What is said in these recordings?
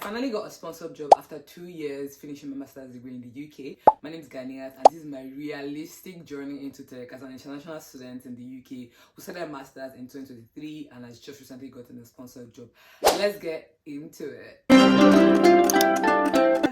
finally got a sponsored job after 2 years finishing my master's degree in the UK. My name is Ganiat, and this is my realistic journey into tech as an international student in the UK who started a master's in 2023 and has just recently gotten a sponsored job. Let's get into it.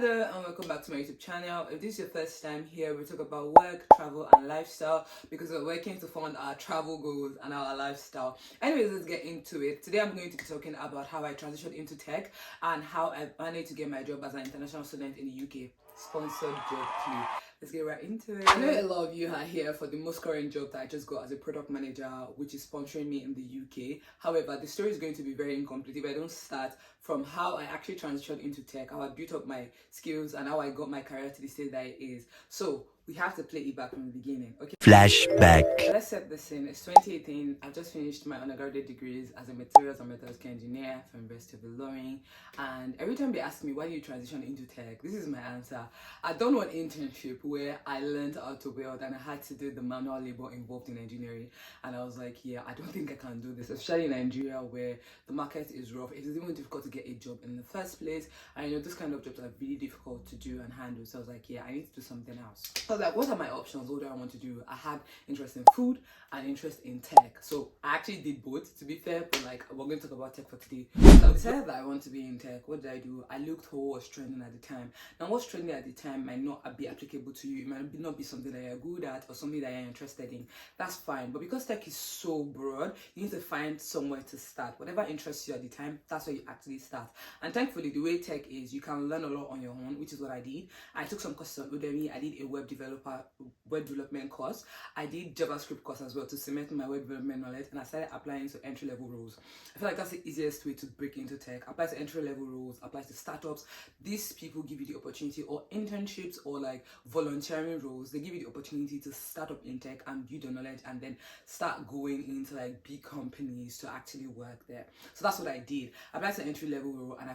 Hello and welcome back to my YouTube channel. If this is your first time here, we talk about work, travel and lifestyle because we're working to fund our travel goals and our lifestyle. Anyways, let's get into it. Today I'm going to be talking about how I transitioned into tech and how I managed to get my job as an international student in the UK. Sponsored job too. Let's get right into it. I know a lot of you are here for the most current job that I just got as a product manager, which is sponsoring me in the UK. However, the story is going to be very incomplete if I don't start from how I actually transitioned into tech, how I built up my skills, and how I got my career to the state that it is. So we have to play it back from the beginning, okay? Flashback. Let's set the scene. It's 2018. I've just finished my undergraduate degrees as a materials and metallurgical engineer from University of Ilorin. And every time they ask me, why do you transition into tech? This is my answer. I done one internship where I learned how to weld and I had to do the manual labor involved in engineering. And I was like, yeah, I don't think I can do this, especially in Nigeria where the market is rough. It is even difficult to get a job in the first place. And you know, this kind of jobs are really difficult to do and handle. So I was like, yeah, I need to do something else. I was like, what are my options? What do I want to do? I had interest in food and interest in tech. So I actually did both, to be fair, but like we're going to talk about tech for today. So I decided that I want to be in tech. What did I do? I looked for what was trending at the time. Now what's trending at the time might not be applicable to you. It might not be something that you're good at or something that you're interested in. That's fine. But because tech is so broad, you need to find somewhere to start. Whatever interests you at the time, that's where you actually start. And thankfully, the way tech is, you can learn a lot on your own, which is what I did. I took some courses on Udemy. I did a web development course. I did JavaScript course as well to cement my web development knowledge, and I started applying to entry-level roles. I feel like that's the easiest way to break into tech. Apply to entry-level roles, apply to startups. These people give you the opportunity, or internships, or like volunteering roles. They give you the opportunity to start up in tech and build your knowledge and then start going into like big companies to actually work there. So that's what I did. I applied to entry-level role, and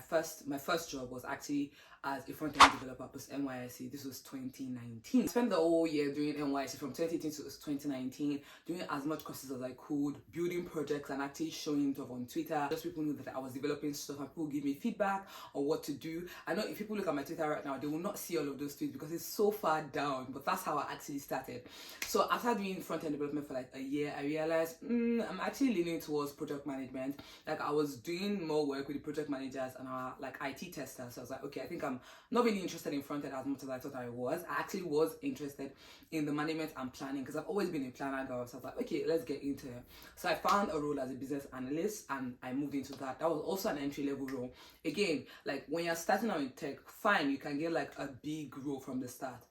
my first job was actually as a front-end developer post NYSC. This was 2019. I spent the whole year doing NYSC from 2018 to 2019, doing as much courses as I could, building projects and actually showing it off on Twitter. Just people knew that I was developing stuff and people give me feedback on what to do. I know if people look at my Twitter right now, they will not see all of those tweets because it's so far down, but that's how I actually started. So after doing front-end development for like a year, I realized I'm actually leaning towards project management. Like I was doing more work with the project managers and our like IT testers. So I was like, okay, I think I'm not really interested in front end as much as I thought I was. I actually was interested in the management and planning because I've always been a planner girl. So I was like, okay, let's get into it. So I found a role as a business analyst and I moved into that. That was also an entry level role. Again, like when you're starting out in tech, fine, you can get like a big role from the start.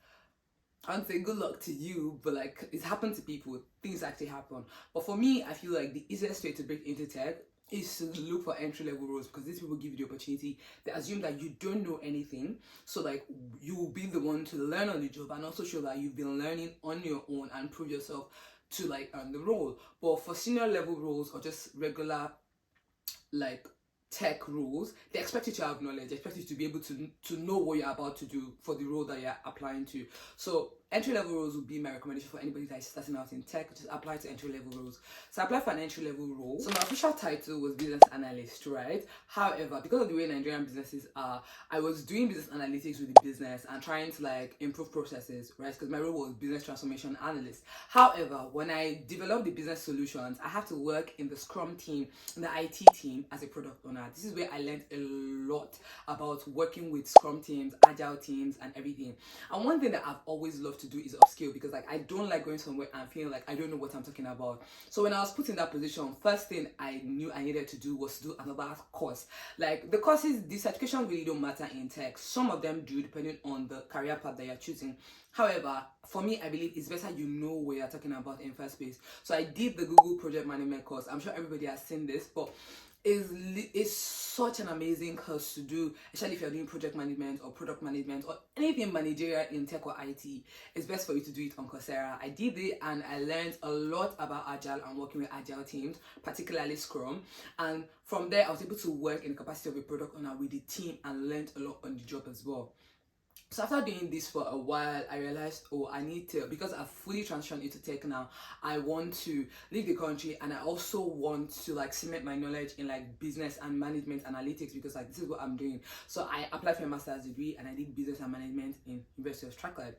I don't say good luck to you, but like it's happened to people. Things actually happen. But for me, I feel like the easiest way to break into tech is to look for entry-level roles because these people give you the opportunity. They assume that you don't know anything, so like you will be the one to learn on the job and also show that you've been learning on your own and prove yourself to like earn the role. But for senior level roles or just regular like tech roles, they expect you to have knowledge, they expect you to be able to know what you're about to do for the role that you're applying to. So entry-level roles would be my recommendation for anybody that is starting out in tech. Just apply to entry-level roles. So I applied for an entry-level role. So my official title was business analyst, right? However, because of the way Nigerian businesses are, I was doing business analytics with the business and trying to like improve processes, right? Because my role was business transformation analyst. However, when I developed the business solutions, I had to work in the Scrum team, in the IT team as a product owner. This is where I learned a lot about working with Scrum teams, Agile teams, and everything. And one thing that I've always loved to do is upskill because like I don't like going somewhere and feeling like I don't know what I'm talking about. So when I was put in that position, first thing I knew I needed to do was to do another course. Like the courses, the certifications really don't matter in tech. Some of them do depending on the career path that you're choosing. However, for me, I believe it's better you know what you're talking about in first place. So I did the Google Project Management course. I'm sure everybody has seen this, but it's such an amazing course to do, especially if you're doing project management or product management or anything managerial in tech or IT. It's best for you to do it on Coursera. I did it and I learned a lot about Agile and working with Agile teams, particularly Scrum. And from there, I was able to work in the capacity of a product owner with the team and learned a lot on the job as well. So after doing this for a while, I realized, oh, I need to, because I've fully transitioned into tech now, I want to leave the country, and I also want to like cement my knowledge in like business and management analytics, because like this is what I'm doing. So I applied for a master's degree and I did business and management in University of Strathclyde.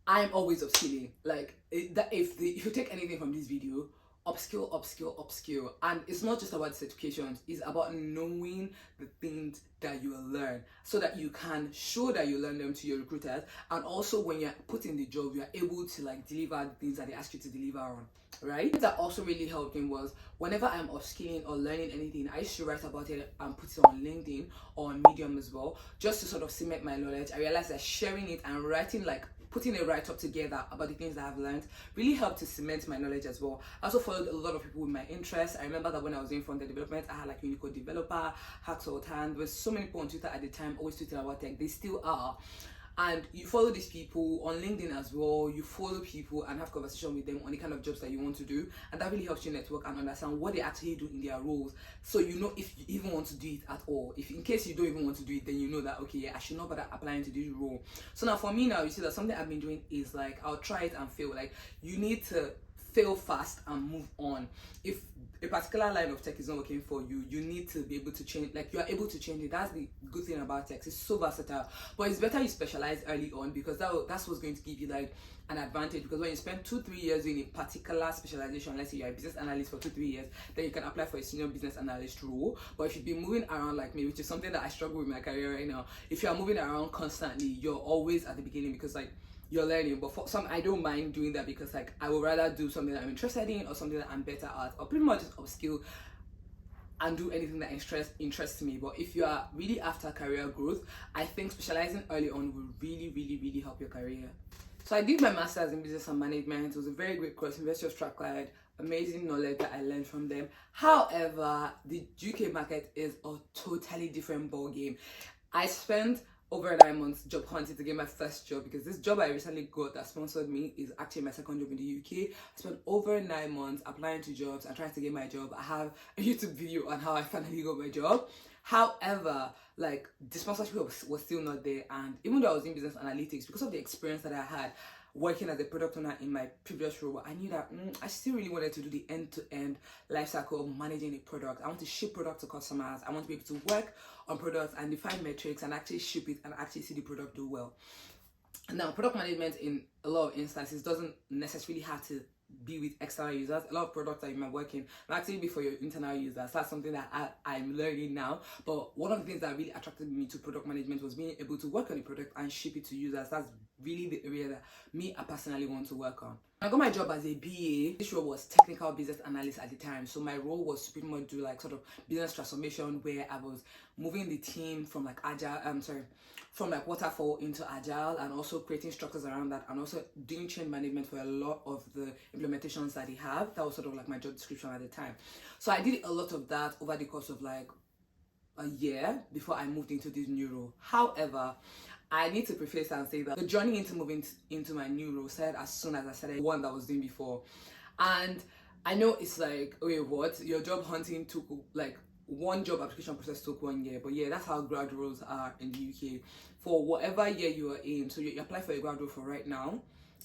I'm always upskilling. Like if you take anything from this video, upskill, upskill, upskill. And it's not just about certifications, it's about knowing the things that you will learn so that you can show that you learn them to your recruiters. And also when you're put in the job, you're able to like deliver the things that they ask you to deliver on. Right? Things that also really helped me was whenever I'm upskilling or learning anything, I used to write about it and put it on LinkedIn or on Medium as well, just to sort of cement my knowledge. I realized that sharing it and writing, like putting a write-up together about the things that I've learned, really helped to cement my knowledge as well. I also followed a lot of people with my interests. I remember that when I was doing front-end development, I had like Unicode Developer, Hacksaw, there was so many people on Twitter at the time always tweeting about tech. They still are. And you follow these people on LinkedIn as well. You follow people and have conversation with them on the kind of jobs that you want to do, and that really helps you network and understand what they actually do in their roles, so you know if you even want to do it at all. If in case you don't even want to do it, then you know that okay, yeah, I should not bother applying to this role. So now for me now, you see that something I've been doing is like I'll try it and fail. Like you need to fail fast and move on. If a particular line of tech is not working for you, you need to be able to change. Like you are able to change it. That's the good thing about tech. It's so versatile. But it's better you specialize early on, because that's what's going to give you like an advantage. Because when you spend 2-3 years in a particular specialization, let's say you're a business analyst for 2-3 years, then you can apply for a senior business analyst role. But if you've been moving around like me, which is something that I struggle with my career right now, if you are moving around constantly, you're always at the beginning, because like you're learning. But for some, I don't mind doing that, because like I would rather do something that I'm interested in or something that I'm better at, or pretty much just upskill and do anything that interests me. But if you are really after career growth, I think specializing early on will really help your career. So I did my master's in business and management. It was a very great course, University of Strathclyde. Amazing knowledge that I learned from them. However, the UK market is a totally different ball game. I spent over 9 months job hunting to get my first job, because this job I recently got that sponsored me is actually my second job in the UK. I spent over 9 months applying to jobs and trying to get my job. I have a YouTube video on how I finally got my job. However, like the sponsorship was still not there, and even though I was in business analytics, because of the experience that I had working as a product owner in my previous role, I knew that I still really wanted to do the end-to-end life cycle of managing a product. I want to ship product to customers. I want to be able to work on products and define metrics and actually ship it and actually see the product do well. Now, product management in a lot of instances doesn't necessarily have to be with external users. A lot of products that you might work in might actually be for your internal users. That's something that I'm learning now. But one of the things that really attracted me to product management was being able to work on a product and ship it to users. That's really the area that I personally want to work on. I got my job as a BA. This role was technical business analyst at the time. So my role was to pretty much do like sort of business transformation, where I was moving the team from like from like waterfall into agile, and also creating structures around that, and also doing change management for a lot of the implementations that they have. That was sort of like my job description at the time. So I did a lot of that over the course of like a year before I moved into this new role. However, I need to preface and say that the journey into moving into my new role started as soon as I started one that I was doing before. And I know it's like, wait, what? Your job hunting took like one job application process took 1 year, but yeah, that's how grad roles are in the UK. For whatever year you are in, so you apply for a grad role for right now,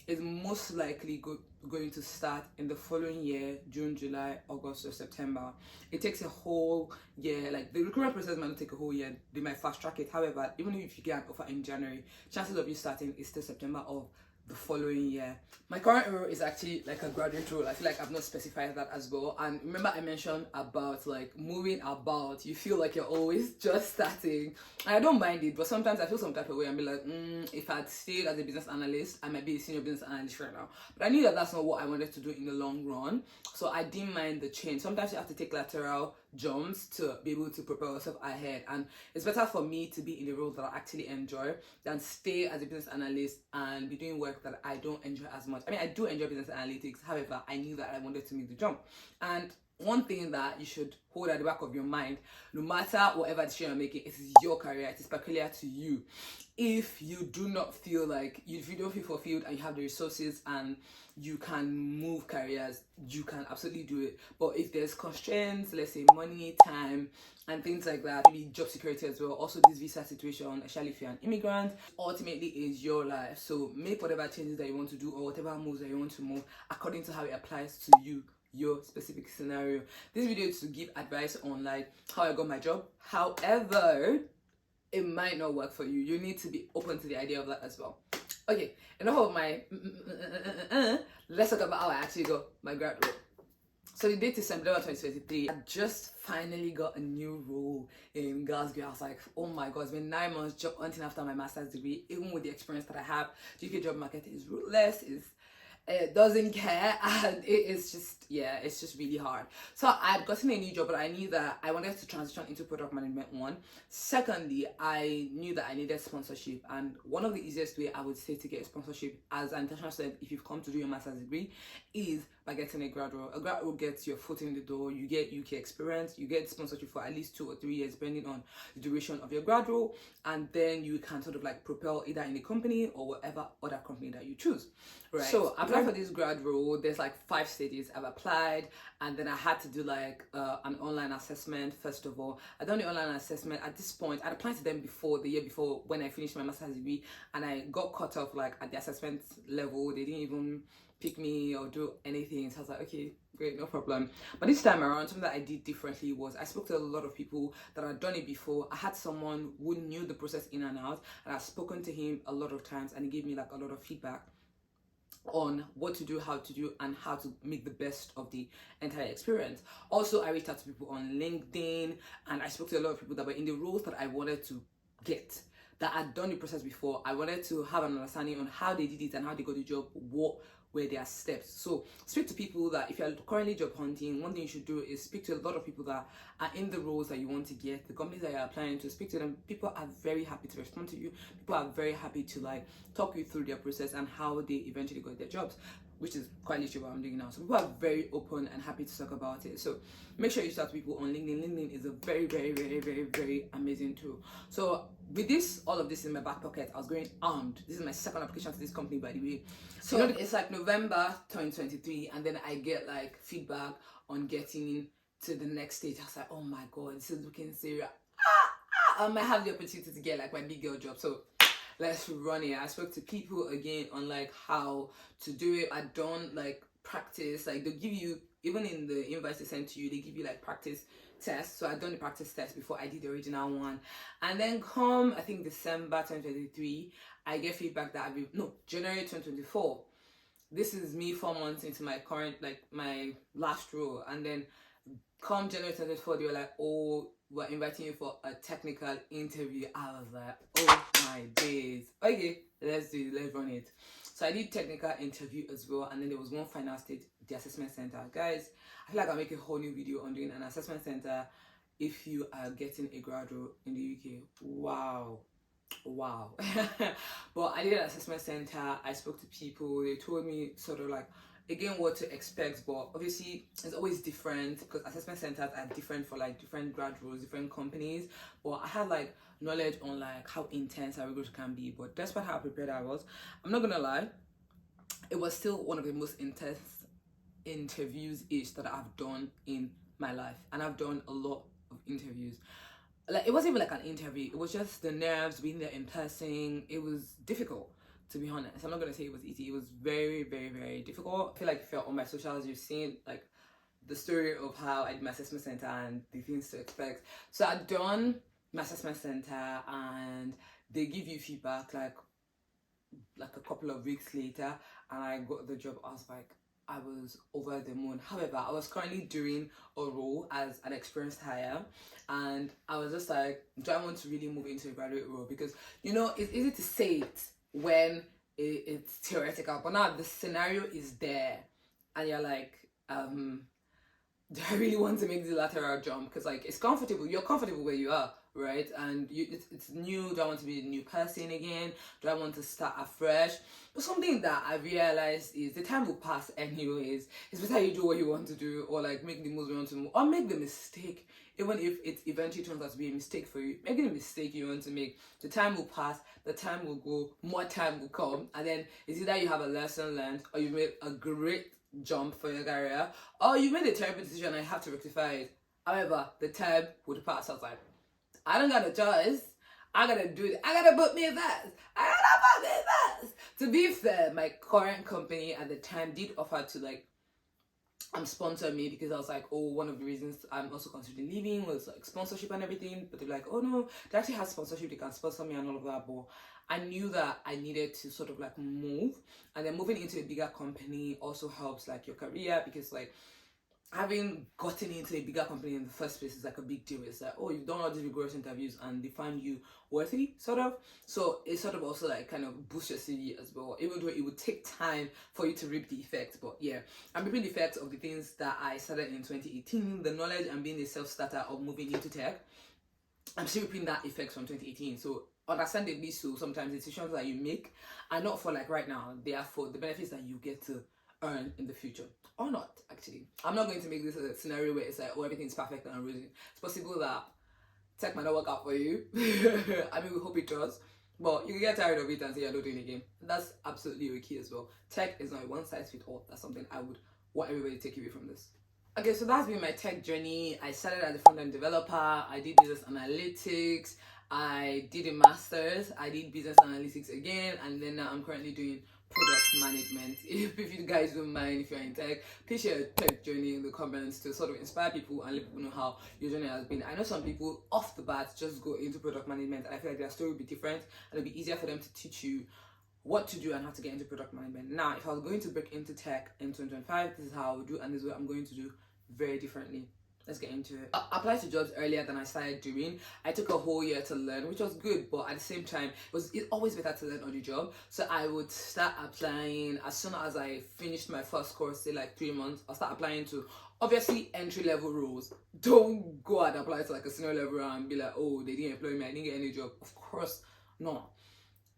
is most likely going to start in the following year, June, July, August, or September. It takes a whole year. Like the recruitment process might not take a whole year. They might fast track it. However, even if you get an offer in January, chances of you starting is still September of the following year. My current role is actually like a graduate role. I feel like I've not specified that as well. And remember I mentioned about like moving about, you feel like you're always just starting. And I don't mind it, but sometimes I feel some type of way and be like, if I'd stayed as a business analyst, I might be a senior business analyst right now. But I knew that that's not what I wanted to do in the long run. So I didn't mind the change. Sometimes you have to take lateral jumps to be able to propel yourself ahead, and it's better for me to be in a role that I actually enjoy than stay as a business analyst and be doing work that I don't enjoy as much. I mean, I do enjoy business analytics. However, I knew that I wanted to make the jump, and one thing that you should hold at the back of your mind, no matter whatever decision you're making, it is your career, it is peculiar to you. If you do not feel like, if you don't feel fulfilled and you have the resources and you can move careers, you can absolutely do it. But if there's constraints, let's say money, time, and things like that, maybe job security as well, also this visa situation, especially if you're an immigrant, ultimately is your life. So make whatever changes that you want to do or whatever moves that you want to move according to how it applies to you, your specific scenario. This video is to give advice on like how I got my job. However, it might not work for you. You need to be open to the idea of that as well. Okay, enough of my let's talk about how I actually got my grad role. So the date is September 2023. I just finally got a new role in Glasgow. I was like, oh my god, it's been 9 months job hunting after my master's degree. Even with the experience that I have, the UK job market is ruthless, it doesn't care, and it is just, yeah, it's just really hard. So I had gotten a new job, but I knew that I wanted to transition into product management. One, secondly, I knew that I needed sponsorship, and one of the easiest way I would say to get sponsorship as an international student, if you've come to do your master's degree, is by getting a grad role. A grad role gets your foot in the door, you get UK experience, you get sponsorship for at least 2 or 3 years depending on the duration of your grad role, and then you can sort of like propel either in a company or whatever other company that you choose, right? So I applied for this grad role. There's like 5 stages. I've applied, and then I had to do like an online assessment. First of all, I done the online assessment. At this point, I'd applied to them before, the year before, when I finished my master's degree, and I got cut off like at the assessment level. They didn't even pick me or do anything. So I was like, okay, great, no problem. But this time around, something that I did differently was I spoke to a lot of people that had done it before. I had someone who knew the process in and out, and I've spoken to him a lot of times, and he gave me like a lot of feedback on what to do, how to do, and how to make the best of the entire experience. Also, I reached out to people on LinkedIn, and I spoke to a lot of people that were in the roles that I wanted to get, that had done the process before. I wanted to have an understanding on how they did it and how they got the job, what were their steps. So speak to people that, if you're currently job hunting, one thing you should do is speak to a lot of people that are in the roles that you want to get, the companies that you're applying to. Speak to them. People are very happy to respond to you. People are very happy to like talk you through their process and how they eventually got their jobs, which is quite literally what I'm doing now. So people are very open and happy to talk about it. So make sure you start to people on LinkedIn. LinkedIn is a very, very, very, very, very amazing tool. So with this, all of this in my back pocket, I was going armed. This is my second application to this company, by the way. So you know, it's like November 2023, and then I get like feedback on getting to the next stage. I was like, oh my god, this is looking serious. I might have the opportunity to get like my big girl job. So let's run it. I spoke to people again on like how to do it. I don't like practice, like they give you, even in the invites they send to you, they give you like practice tests. So I'd done the practice test before I did the original one, and then come, I think, December 2023, I get feedback that January 2024. This is me 4 months into my current, like my last role, and then come January 2024, they were like, oh, we're inviting you for a technical interview. I was like, oh my days. Okay, let's do it, let's run it. So I did technical interview as well, and then there was one final stage, the assessment center. Guys, I feel like I'll make a whole new video on doing an assessment center if you are getting a grad role in the UK. Wow. But I did an assessment center. I spoke to people. They told me sort of like, again, what to expect, but obviously it's always different because assessment centers are different for like different grad roles, different companies. But I had like knowledge on like how intense our rigorous can be. But despite how prepared I was, I'm not gonna lie, it was still one of the most intense interviews that I've done in my life, and I've done a lot of interviews. Like, it wasn't even like an interview, it was just the nerves, being there in person. It was difficult, to be honest. I'm not gonna say it was easy. It was very, very, very difficult. I feel like if you're on my socials, you've seen like the story of how I did my assessment center and the things to expect. So I'd done my assessment center, and they give you feedback like a couple of weeks later, and I got the job. I was over the moon. However, I was currently doing a role as an experienced hire, and I was just like, do I want to really move into a graduate role? Because, you know, it's easy to say it when it's theoretical, but now the scenario is there, and you're like, do I really want to make the lateral jump? Because like, it's comfortable, you're comfortable where you are, right? And it's new. Do I want to be a new person again? Do I want to start afresh? But something that I realized is the time will pass anyways. It's better you do what you want to do, or like make the moves you want to move, or make the mistake. Even if it eventually turns out to be a mistake for you, making a mistake you want to make, the time will pass, the time will go, more time will come, and then it's either you have a lesson learned, or you've made a great jump for your career, or you made a terrible decision and you have to rectify it. However, the time would pass. I was like, I don't got a choice. I gotta do it. I gotta put me first. I gotta put me first. To be fair, my current company at the time did offer to like sponsor me, because I was like, oh, one of the reasons I'm also considering leaving was like sponsorship and everything. But they're like, oh no, they actually have sponsorship, they can sponsor me and all of that. But I knew that I needed to sort of like move, and then moving into a bigger company also helps like your career, because like having gotten into a bigger company in the first place is like a big deal. It's like, oh, you've done all these rigorous interviews and they find you worthy, sort of. So it sort of also like kind of boosts your CV as well, even though it would take time for you to reap the effects. But yeah, I'm reaping the effects of the things that I started in 2018, the knowledge and being a self-starter of moving into tech. I'm still reaping that effects from 2018. So understandably so, sometimes the decisions that you make are not for like right now, they are for the benefits that you get to earn in the future, or not. Actually, I'm not going to make this a scenario where it's like, oh, everything's perfect and rosy. It's possible that tech might not work out for you. I mean, we hope it does, but you can get tired of it and say you're not doing it again. That's absolutely okay as well. Tech is not a one size fits all. That's something I would want everybody to take away from this. Okay, so that's been my tech journey. I started as a front-end developer. I did business analytics. I did a master's. I did business analytics again, and then now I'm currently doing product management. If you guys don't mind, if you're in tech, please share your tech journey in the comments to sort of inspire people and let people know how your journey has been. I know some people off the bat just go into product management, and I feel like their story will be different, and it'll be easier for them to teach you what to do and how to get into product management. Now, if I was going to break into tech in 2025, this is how I would do, and this is what I'm going to do very differently. Let's get into it. I applied to jobs earlier than I started doing. I took a whole year to learn, which was good, but at the same time, it's always better to learn on the job. So I would start applying as soon as I finished my first course, say like 3 months. I'll start applying to obviously entry-level roles. Don't go and apply to like a senior level and be like, oh, they didn't employ me, I didn't get any job. Of course not.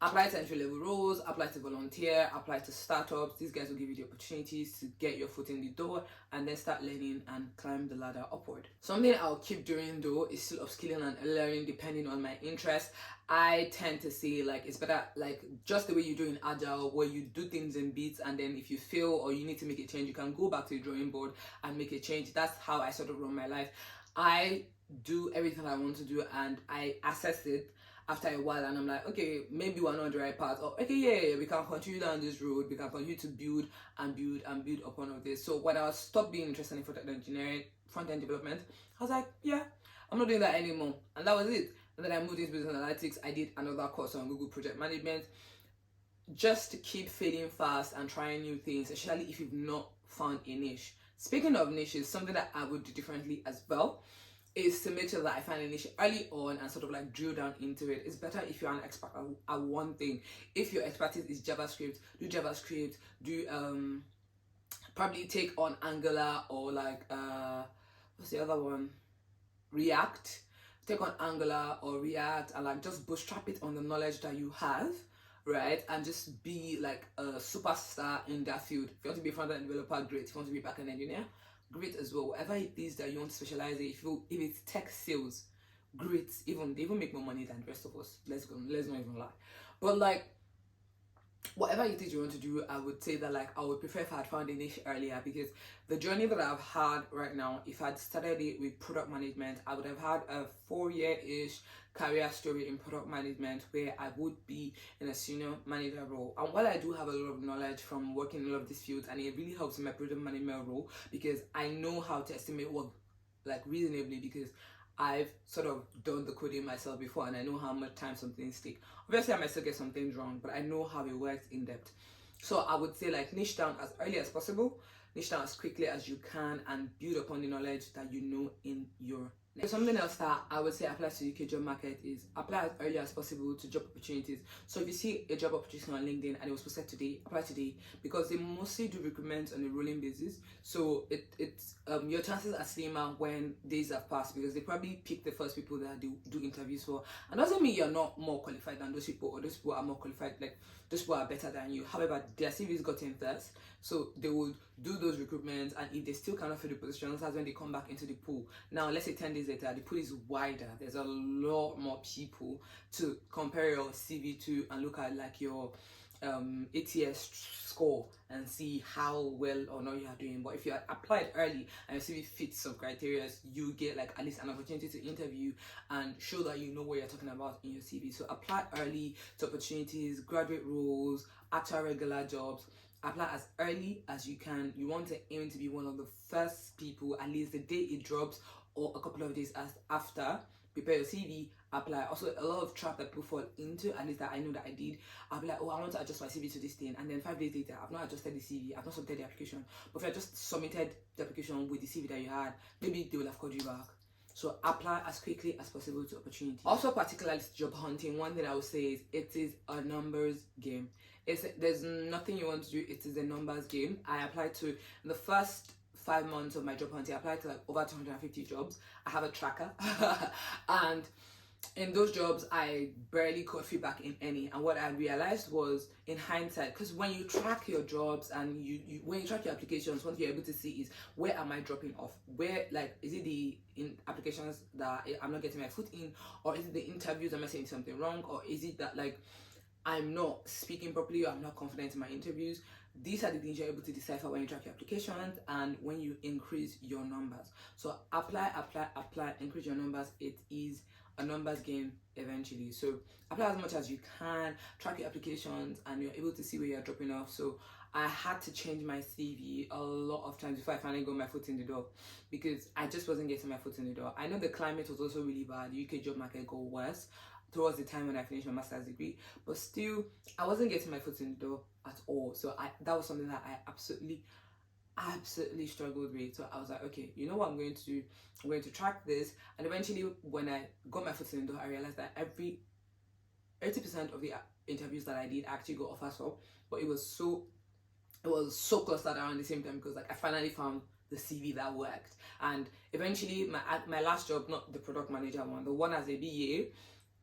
Apply to entry-level roles, apply to volunteer, apply to startups. These guys will give you the opportunities to get your foot in the door and then start learning and climb the ladder upward. Something I'll keep doing though is still upskilling and learning depending on my interest. I tend to say like it's better like just the way you do in Agile, where you do things in bits, and then if you fail or you need to make a change, you can go back to the drawing board and make a change. That's how I sort of run my life. I do everything I want to do and I assess it after a while, and I'm like, okay, maybe we're not on the right path, or okay, yeah, we can continue down this road, we can continue to build and build and build upon all this. So when I stopped being interested in front-end engineering, front-end development, I was like, yeah, I'm not doing that anymore, and that was it. And then I moved into business analytics. I did another course on Google Project Management, just to keep failing fast and trying new things, especially if you've not found a niche. Speaking of niches, something that I would do differently as well is to make sure that I find a niche early on and sort of like drill down into it. It's better if you're an expert at one thing. If your expertise is JavaScript, do probably take on Angular, or like what's the other one? React. Take on Angular or React and like just bootstrap it on the knowledge that you have, right? And just be like a superstar in that field. If you want to be a front-end developer, great. If you want to be a back-end engineer, great as well. Whatever it is that you want to specialize in, if it's tech sales, great. They even make more money than the rest of us. Let's not even lie. But like whatever it is you want to do, I would say that like I would prefer if I had found a niche earlier, because the journey that I've had right now, if I'd started it with product management, I would have had a 4-year-ish career story in product management where I would be in a senior manager role. And while I do have a lot of knowledge from working in a lot of these fields, and it really helps in my product management role, because I know how to estimate work like reasonably, because I've sort of done the coding myself before and I know how much time some things take. Obviously I might still get some things wrong, but I know how it works in depth. So I would say like niche down as early as possible, niche down as quickly as you can, and build upon the knowledge that you know in your Something else that I would say applies to UK job market is apply as early as possible to job opportunities. So if you see a job opportunity on LinkedIn and it was posted today, apply today, because they mostly do recruitment on a rolling basis. So it's your chances are slimmer when days have passed, because they probably pick the first people that they do interviews for. And doesn't mean you're not more qualified than those people, or those people are more qualified, like those people are better than you. However, their CVs got in first, so they will do those recruitments, and if they still cannot fill the positions, that's when they come back into the pool. Now, let's say 10 days later, the pool is wider. There's a lot more people to compare your CV to and look at, like your ATS score, and see how well or not you are doing. But if you had applied early and your CV fits some criteria, you get like at least an opportunity to interview and show that you know what you're talking about in your CV. So apply early to opportunities, graduate roles, actual regular jobs. Apply as early as you can. You want to aim to be one of the first people, at least the day it drops or a couple of days after. Prepare your CV, apply. Also, a lot of trap that people fall into, at least that I know that I did. I'll be like, oh, I want to adjust my CV to this thing, and then 5 days later, I've not adjusted the CV, I've not submitted the application. But if I just submitted the application with the CV that you had, maybe they will have called you back. So apply as quickly as possible to opportunities. Also, particularly job hunting, one thing I would say is it is a numbers game. There's nothing you want to do, it is a numbers game. I applied to, in the first 5 months of my job hunting, I applied to like over 250 jobs. I have a tracker and in those jobs I barely got feedback in any. And what I realized was, in hindsight, because when you track your jobs and you when you track your applications, what you're able to see is, where am I dropping off? Where, like, is it the in applications that I'm not getting my foot in, or is it the interviews, am I saying something wrong, or is it that like I'm not speaking properly, or I'm not confident in my interviews? These are the things you're able to decipher when you track your applications and when you increase your numbers. So apply, increase your numbers. It is a numbers game eventually. So apply as much as you can, track your applications, and you're able to see where you're dropping off. So I had to change my CV a lot of times before I finally got my foot in the door, because I just wasn't getting my foot in the door. I know the climate was also really bad. The UK job market got worse towards the time when I finished my master's degree, but still I wasn't getting my foot in the door at all. So that was something that I absolutely struggled with. So I was like, okay, you know what I'm going to do? I'm going to track this. And eventually, when I got my foot in the door, I realized that every 80% of the interviews that I did actually got offers for, but it was so clustered around the same time, because like I finally found the CV that worked. And eventually, my last job, not the product manager one, the one as a BA,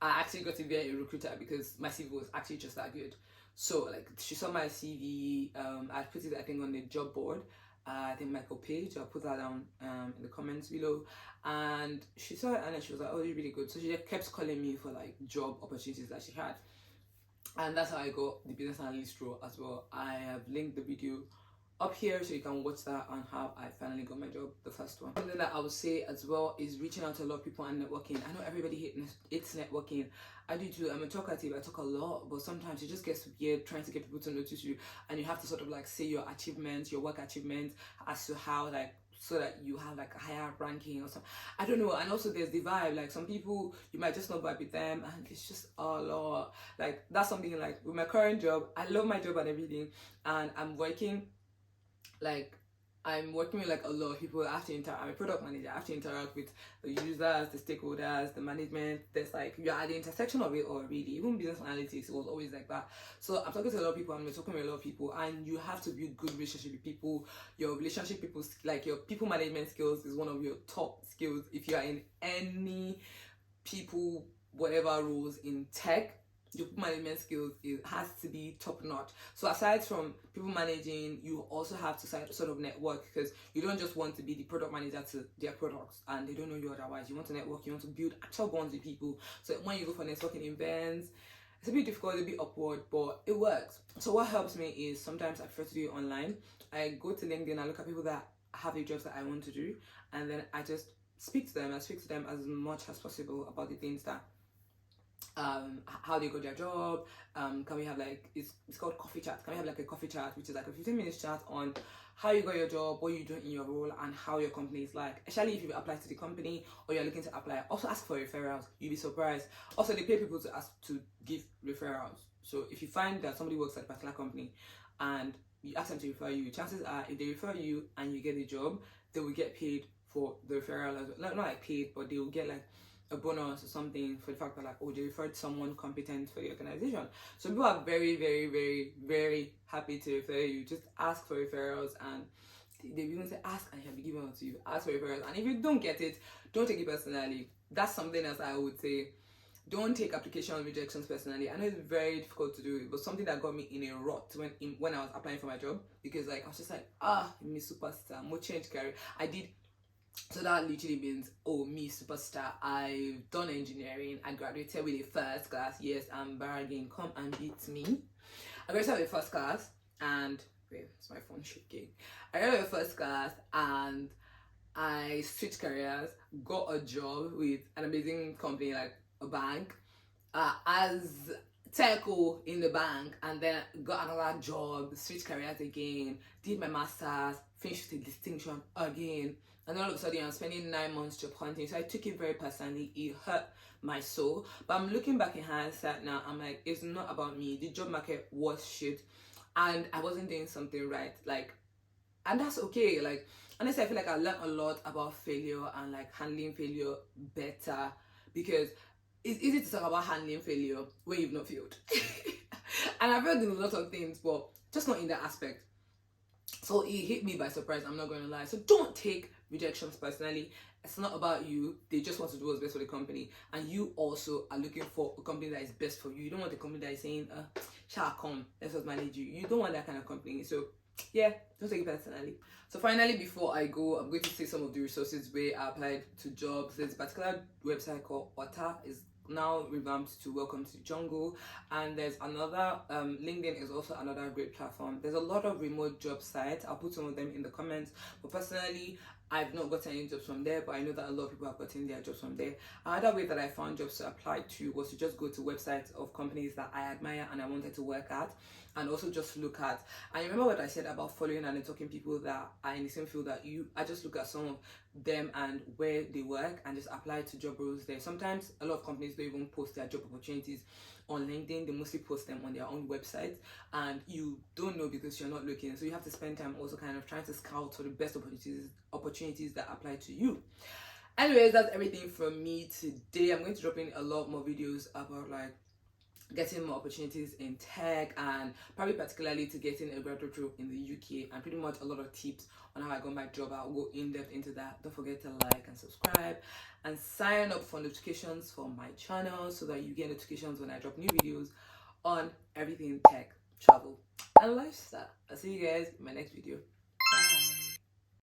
I actually got to be a recruiter because my CV was actually just that good. So like, she saw my CV, I put it I think on the job board, I think Michael Page, I'll put that down in the comments below, and she saw it and then she was like, oh, you're really good. So she just kept calling me for like job opportunities that she had, and that's how I got the business analyst role as well. I have linked the video up here so you can watch that on how I finally got my job, the first one. Something that I would say as well is reaching out to a lot of people and networking. I know everybody hates networking. I do too. I'm a talkative, I talk a lot, but sometimes it just gets weird trying to get people to notice you, and you have to sort of like say your achievements, your work achievements, as to how like, so that you have like a higher ranking or something. I don't know. And also there's the vibe, like some people you might just not vibe with them, and it's just a lot. Like that's something like with my current job, I love my job and everything, and I'm working with like a lot of people. I have to I'm a product manager. I have to interact with the users, the stakeholders, the management. There's like, you're at the intersection of it all really. Even business analytics was always like that. So I'm talking to a lot of people, and we're talking with a lot of people, and you have to build good relationship with people. Your relationship people, like your people management skills is one of your top skills if you are in any people, whatever roles in tech. Your people management skills has to be top notch. So aside from people managing, you also have to sort of network, because you don't just want to be the product manager to their products and they don't know you otherwise. You want to network, you want to build actual bonds with people. So when you go for networking events, it's a bit difficult, a bit awkward, but it works. So what helps me is, sometimes I prefer to do it online. I go to LinkedIn, I look at people that have the jobs that I want to do, and then I just speak to them. I speak to them as much as possible about the things that how they got their job. Can we have like, it's called coffee chat. Can we have like a coffee chat, which is like a 15-minute chat on how you got your job, what you doing in your role, and how your company is like. Especially if you apply to the company or you're looking to apply, also ask for referrals. You'll be surprised. Also, they pay people to ask to give referrals. So if you find that somebody works at a particular company and you ask them to refer you, chances are if they refer you and you get the job, they will get paid for the referral as well. Not like paid, but they will get like a bonus or something for the fact that like, oh, they referred someone competent for the organization. So people are very, very, very, very happy to refer you. Just ask for referrals, and they even say ask and it shall be given unto you. Ask for referrals, and if you don't get it, don't take it personally. That's something else I would say. Don't take application rejections personally. I know it's very difficult to do. It was something that got me in a rut when I was applying for my job, because like I was just like, me superstar, more change career. I did. So that literally means, oh, me superstar, I've done engineering, I graduated with a first class. Yes, I'm bragging, come and beat me. I graduated with a first class, and wait, it's my phone shaking. I graduated with a first class, and I switched careers, got a job with an amazing company like a bank, as techo in the bank, and then got another job, switched careers again, did my masters, finished with a distinction again, and then all of a sudden I'm spending 9 months job hunting. So I took it very personally. It hurt my soul, but I'm looking back in hindsight now, I'm like, it's not about me. The job market was shit, and I wasn't doing something right, like, and that's okay. Like, honestly, I feel like I learned a lot about failure and like handling failure better, because it's easy to talk about handling failure when you've not failed. And I've failed in a lot of things, but just not in that aspect. So it hit me by surprise, I'm not going to lie. So don't take rejections personally. It's not about you. They just want to do what's best for the company, and you also are looking for a company that is best for you. You don't want a company that is saying, shall come, let's just manage you. You don't want that kind of company. So yeah, don't take it personally. So finally, before I go, I'm going to say some of the resources where I applied to jobs. There's a particular website called Otta, is now revamped to Welcome to the Jungle, and there's another LinkedIn is also another great platform. There's a lot of remote job sites. I'll put some of them in the comments, but personally I've not gotten any jobs from there, but I know that a lot of people have gotten their jobs from there. Another way that I found jobs to apply to was to just go to websites of companies that I admire and I wanted to work at, and also just look at. And remember what I said about following and talking people that are in the same field that you. I just look at some of them and where they work and just apply to job roles there. Sometimes a lot of companies don't even post their job opportunities on LinkedIn. They mostly post them on their own website, and you don't know because you're not looking. So you have to spend time also kind of trying to scout for the best opportunities that apply to you. Anyways, that's everything from me today. I'm going to drop in a lot more videos about like getting more opportunities in tech, and probably particularly to getting a graduate role in the UK, and pretty much a lot of tips on how I got my job. I'll go in depth into that. Don't forget to like and subscribe and sign up for notifications for my channel so that you get notifications when I drop new videos on everything tech, travel, and lifestyle. I'll see you guys in my next video. Bye.